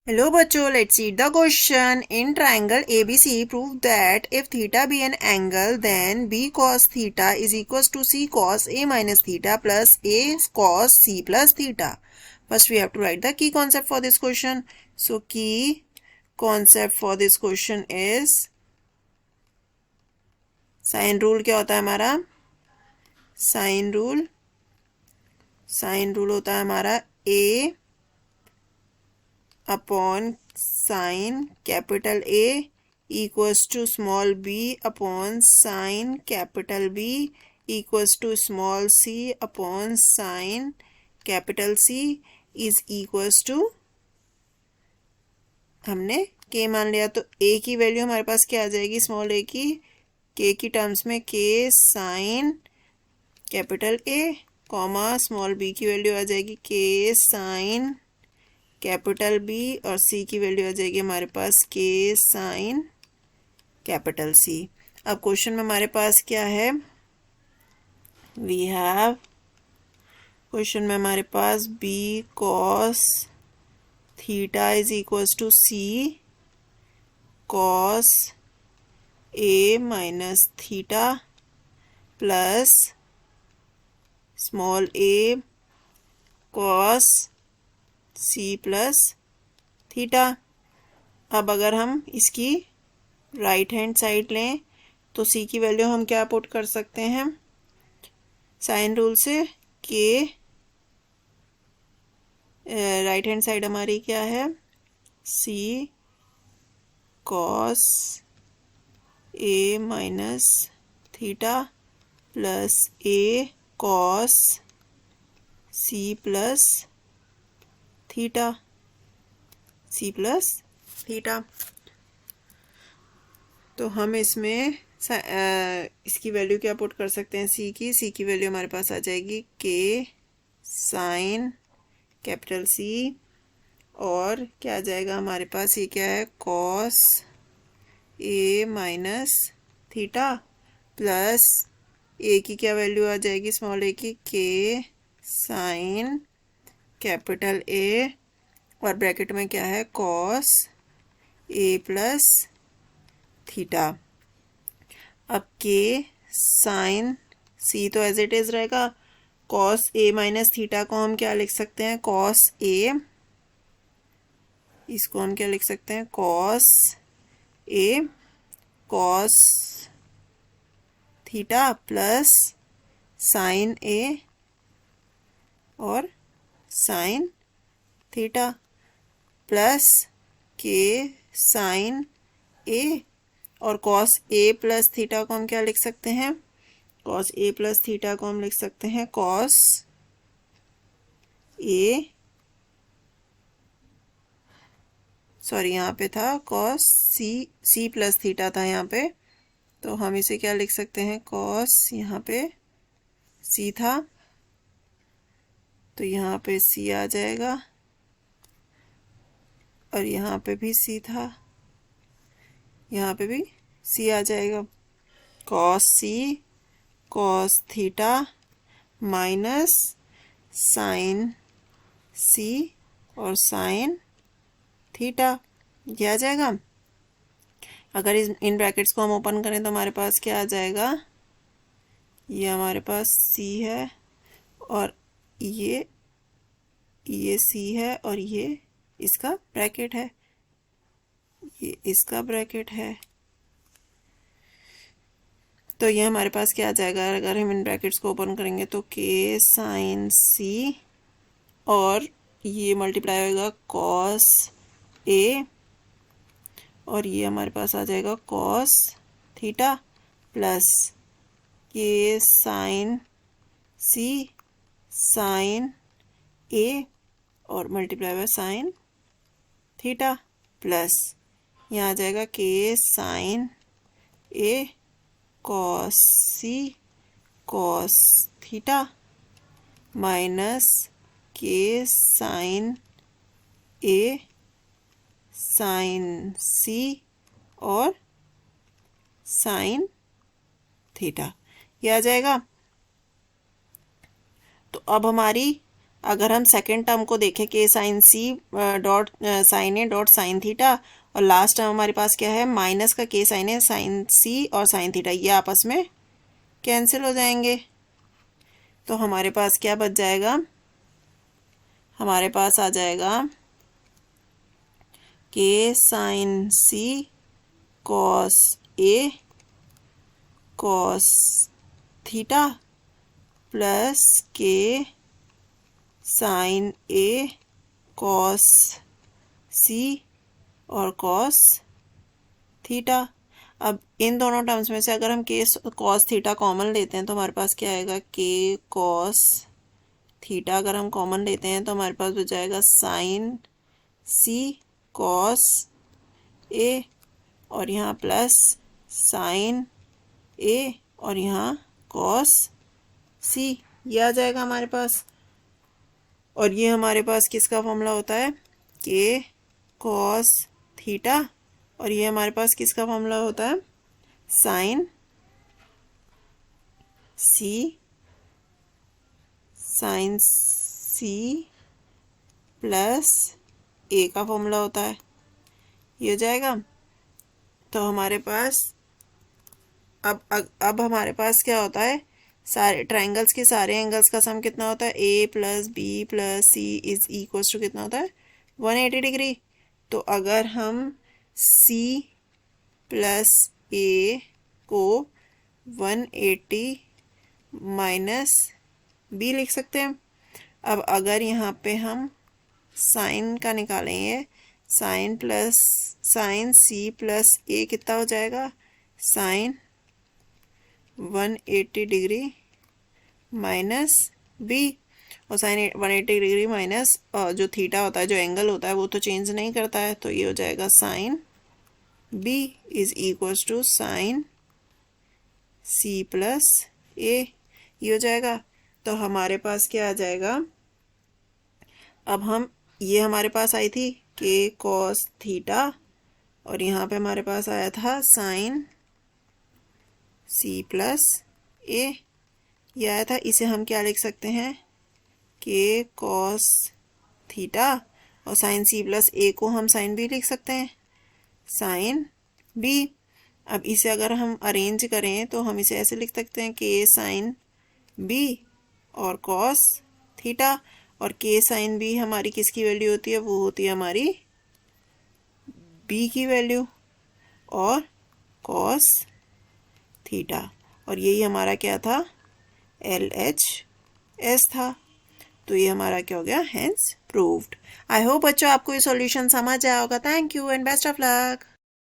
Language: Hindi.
Hello बच्चों, let's see the question. In triangle ABC, prove that if theta be an angle, then B cos theta is equals to C cos A minus theta plus A cos C plus theta. First, we have to write the key concept for this question. So, key concept for this question is sine rule. क्या होता है हमारा साइन रूल? साइन रूल होता है हमारा A upon sine capital A equals to small b upon sine capital B equals to small c upon sine capital C is equals to, हमने k मान लिया तो a की वैल्यू हमारे पास क्या आ जाएगी? स्मॉल a की k की टर्म्स में k sine capital A comma small b की वैल्यू आ जाएगी k साइन कैपिटल B और C की वैल्यू आ जाएगी हमारे पास K साइन कैपिटल C. अब क्वेश्चन में हमारे पास क्या है? वी हैव क्वेश्चन में हमारे पास B cos theta is equals to C cos A minus theta plus small a cos C plus theta. अब अगर हम इसकी राइट हैंड साइड लें तो C की वैल्यू हम क्या पुट कर सकते हैं? साइन रूल से K राइट हैंड साइड हमारी क्या है? C cos A minus theta plus A cos C plus theta. C plus theta. तो हम इसमें इसकी वैल्यू क्या पुट कर सकते हैं? C की वैल्यू हमारे पास आ जाएगी K साइन कैपिटल C और क्या आ जाएगा हमारे पास? ये क्या है? cos A minus theta plus A की क्या वैल्यू आ जाएगी? स्मॉल a की K साइन कैपिटल A और ब्रैकेट में क्या है? cos A plus theta. अब K साइन C तो एज इट इज रहेगा. cos A माइनस थीटा को हम क्या लिख सकते हैं? cos A. इसको हम क्या लिख सकते हैं? cos A cos theta plus sine A और sine theta plus K sine A और cos A प्लस थीटा को हम क्या लिख सकते हैं? cos A प्लस थीटा को हम लिख सकते हैं cos A, सॉरी यहाँ पे था cos C प्लस थीटा था यहाँ पे, तो हम इसे क्या लिख सकते हैं? cos यहाँ पे C था तो यहाँ पे C आ जाएगा और यहाँ पे भी C था, यहाँ पे भी C आ जाएगा. cos C cos theta minus sine C और साइन थीटा, ये आ जाएगा. अगर इन ब्रैकेट्स को हम ओपन करें तो हमारे पास क्या आ जाएगा? ये हमारे पास C है और ये C है और ये इसका ब्रैकेट है, ये इसका ब्रैकेट है. तो ये हमारे पास क्या आ जाएगा? अगर हम इन ब्रैकेट्स को ओपन करेंगे तो K साइन C और ये मल्टीप्लाई होगा cos A और ये हमारे पास आ जाएगा cos theta plus K sine C sine A और multiply by sine theta plus यहाँ आ जाएगा K sine A cos C cos theta minus K sine A sine C और साइन थीटा, ये आ जाएगा. तो अब हमारी अगर हम सेकेंड टर्म को देखें के sine C dot sine A dot sine theta, और लास्ट टर्म हमारे पास क्या है, माइनस का के साइन है साइन सी और साइन थीटा, ये आपस में कैंसिल हो जाएंगे। तो हमारे पास क्या बच जाएगा, हमारे पास आ जाएगा के sine C cos A cos theta plus के साइन ए कॉस सी और कॉस थीटा। अब इन दोनों टर्म्स में से अगर हम के कॉस थीटा कॉमन लेते हैं तो हमारे पास क्या आएगा, के कॉस थीटा अगर हम कॉमन लेते हैं तो हमारे पास बच जाएगा साइन सी कॉस ए, और यहाँ प्लस साइन ए और यहाँ कॉस सी, ये आ जाएगा हमारे पास। और ये हमारे पास किसका फॉर्मूला होता है, के कॉस थीटा, और ये हमारे पास किसका फॉर्मूला होता है, साइन सी प्लस ए का फॉर्मूला होता है, ये हो जाएगा। तो हमारे पास अब हमारे पास क्या होता है, सारे ट्राइंगल्स के सारे एंगल्स का सम कितना होता है, A plus B plus C is equals to कितना होता है, 180 डिग्री। तो अगर हम सी प्लस ए को 180 माइनस बी लिख सकते हैं। अब अगर यहाँ पे हम साइन का निकालेंगे, साइन सी प्लस ए कितना हो जाएगा, साइन 180 डिग्री माइनस बी, और साइन 180 डिग्री माइनस जो थीटा होता है, जो एंगल होता है वो तो चेंज नहीं करता है, तो ये हो जाएगा sine B is equals to sine C plus A, ये हो जाएगा। तो हमारे पास क्या आ जाएगा, अब हम ये हमारे पास आई थी के कॉस थीटा, और यहाँ पे हमारे पास आया था साइन सी प्लस ए, ये आया था। इसे हम क्या लिख सकते हैं, के कॉस थीटा, और साइन सी प्लस ए को हम साइन बी लिख सकते हैं, साइन बी। अब इसे अगर हम अरेंज करें तो हम इसे ऐसे लिख सकते हैं, के साइन बी और कॉस थीटा, और के साइन बी हमारी किसकी वैल्यू होती है, वो होती है हमारी बी की वैल्यू, और कॉस थीटा, और यही हमारा क्या था, LHS था। तो ये हमारा क्या हो गया, हेंस प्रूव्ड। आई होप बच्चों आपको ये सॉल्यूशन समझ आया होगा। Thank you and best of luck.